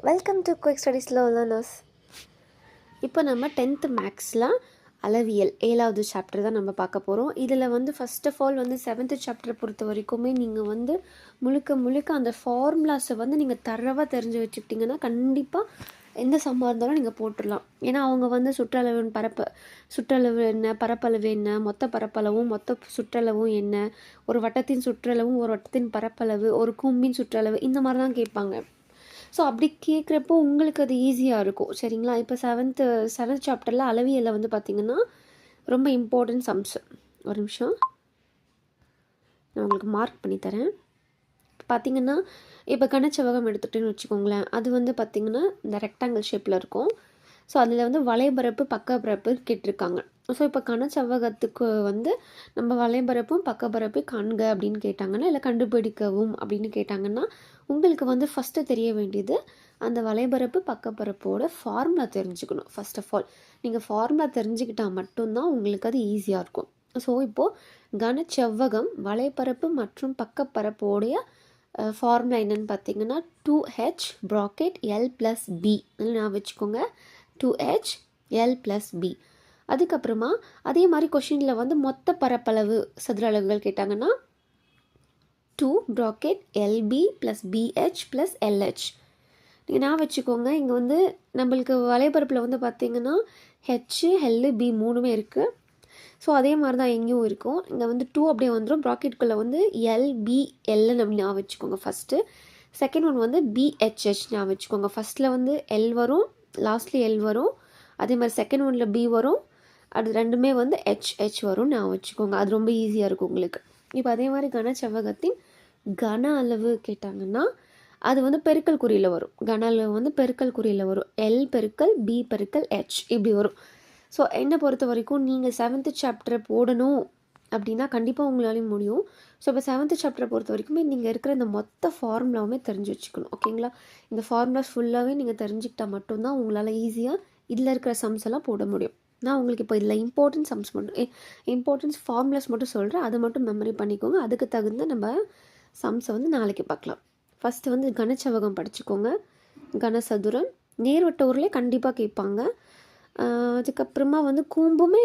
Welcome to quick ஸ்டடீஸில் learners. இப்போ நம்ம 10th மேக்ஸில் அளவியல் 7வது சாப்டர் தான் நம்ம பார்க்க போகிறோம். இதில் ஃபஸ்ட் ஆஃப் ஆல் 7th சாப்டரை பொறுத்த வரைக்குமே நீங்கள் முழுக்க அந்த ஃபார்முலாஸை நீங்கள் தரவாக தெரிஞ்சு வச்சுக்கிட்டிங்கன்னா கண்டிப்பாக எந்த சம்மாக இருந்தாலும் நீங்கள் போட்டுடலாம். ஏன்னா அவங்க சுற்றளவு என்ன, பரப்பளவு என்ன, மொத்த பரப்பளவும் மொத்த சுற்றளவும் என்ன, ஒரு வட்டத்தின் சுற்றளவும் ஒரு வட்டத்தின் பரப்பளவு, ஒரு கூம்பின் சுற்றளவு, இந்த மாதிரி தான் கேட்பாங்க. ஸோ அப்படி கேட்குறப்போ உங்களுக்கு அது ஈஸியாக இருக்கும். சரிங்களா? இப்போ செவன்த் சாப்டரில் அளவியலில் பார்த்திங்கன்னா ரொம்ப இம்பார்ட்டன்ட் சம்ஸு. ஒரு நிமிஷம் நான் உங்களுக்கு மார்க் பண்ணித்தரேன். பார்த்திங்கன்னா இப்போ கனச்செவ்வகம் எடுத்துகிட்டுன்னு வச்சுக்கோங்களேன். அது பார்த்திங்கன்னா இந்த ரெக்டாங்கிள் ஷேப்பில் இருக்கும். ஸோ அதில் வலைபரப்பு பக்கபரப்பு கேட்டிருக்காங்க. ஸோ இப்போ கனச்செவ்வகத்துக்கு நம்ம வலைபரப்பும் பக்கபரப்பு காண்க அப்படின்னு கேட்டாங்கன்னா, இல்லை கண்டுபிடிக்கவும் அப்படின்னு கேட்டாங்கன்னா, உங்களுக்கு ஃபஸ்ட்டு தெரிய வேண்டியது அந்த வலைபரப்பு பக்கபரப்போட ஃபார்முலா தெரிஞ்சுக்கணும். ஃபஸ்ட் ஆஃப் ஆல் நீங்கள் ஃபார்முலா தெரிஞ்சுக்கிட்டால் மட்டும்தான் உங்களுக்கு அது ஈஸியாக இருக்கும். ஸோ இப்போது கனச்செவ்வகம் வலைபரப்பு மற்றும் பக்கப்பரப்போடைய ஃபார்முலா என்னென்னு பார்த்தீங்கன்னா 2h ப்ராக்கெட் L + B நான் வச்சுக்கோங்க. 2h L + B. அதுக்கப்புறமா அதே மாதிரி கொஷினில் மொத்த பரப்பளவு சதுர அளவுகள் கேட்டாங்கன்னா 2 ப்ராக்கெட் LB + BH + LH. நீங்கள் நான் வச்சுக்கோங்க. இங்கே நம்மளுக்கு வலைபரப்பில் பார்த்தீங்கன்னா H, L, B மூணுமே இருக்குது. ஸோ அதே மாதிரி தான் எங்கேயும் இருக்கும். இங்கே 2 அப்படியே வந்துடும். ப்ராக்கெட்டுக்குள்ளே LBLN அப்படின்னு நான் வச்சுக்கோங்க ஃபஸ்ட்டு. செகண்ட் ஒன் BHH நான் வச்சுக்கோங்க. ஃபஸ்ட்டில் L வரும், லாஸ்ட்லேயே L வரும். அதே மாதிரி செகண்ட் ஒன்றில் B வரும், அது ரெண்டுமே HH வரும் நான் வச்சுக்கோங்க. அது ரொம்ப ஈஸியாக இருக்கும் உங்களுக்கு. இப்போ அதே மாதிரி கனச்செவ்வகத்தின் கன அளவு கேட்டாங்கன்னா அது பெருக்கல் குறியில் வரும். கன அளவு பெருக்கல் குறியில் வரும். L பெருக்கல் B பெருக்கல் H இப்படி வரும். ஸோ என்னை பொறுத்த வரைக்கும் நீங்கள் 7th சாப்டரை போடணும் அப்படின்னா கண்டிப்பாக உங்களாலையும் முடியும். ஸோ இப்போ 7th சாப்டரை பொறுத்த வரைக்குமே நீங்கள் இருக்கிற இந்த மொத்த ஃபார்முலாவுமே தெரிஞ்சு வச்சுக்கணும். ஓகேங்களா? இந்த ஃபார்முலாஸ் ஃபுல்லாகவே நீங்கள் தெரிஞ்சுக்கிட்டால் மட்டும்தான் உங்களால் ஈஸியாக இதில் இருக்கிற சம்ஸ் எல்லாம் போட முடியும். நான் உங்களுக்கு இப்போ இதில் இம்பார்ட்டன்ஸ் ஃபார்முலாஸ் மட்டும் சொல்கிறேன். அதை மட்டும் மெமரி பண்ணிக்கோங்க. அதுக்கு தகுந்த நம்ம சம்ஸை நாளைக்கு பார்க்கலாம். ஃபஸ்ட்டு கனச்செவ்வகம் படிச்சுக்கோங்க. கனசதுரம், நேர்வட்ட உருளை கண்டிப்பாக கேட்பாங்க. அதுக்கப்புறமா கூம்புமே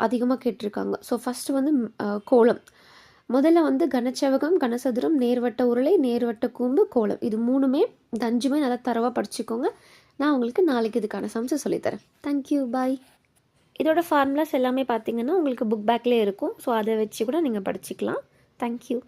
அதிகமாக கேட்டிருக்காங்க. ஸோ ஃபஸ்ட்டு கோலம். முதல்ல கனச்செவ்வகம், கனசதுரம், நேர்வட்ட உருளை, நேர்வட்ட கூம்பு, கோலம், இது மூணுமே அஞ்சுமே நல்லா தரவாக படிச்சுக்கோங்க. நான் உங்களுக்கு நாளைக்கு இதுக்கான சம்ஸை சொல்லித்தரேன். தேங்க்யூ, பாய். இதோட ஃபார்முலாஸ் எல்லாமே பார்த்தீங்கன்னா உங்களுக்கு புக் பேக்லேயே இருக்கும். ஸோ அதை வச்சு கூட நீங்கள் படிச்சுக்கலாம். தேங்க்யூ.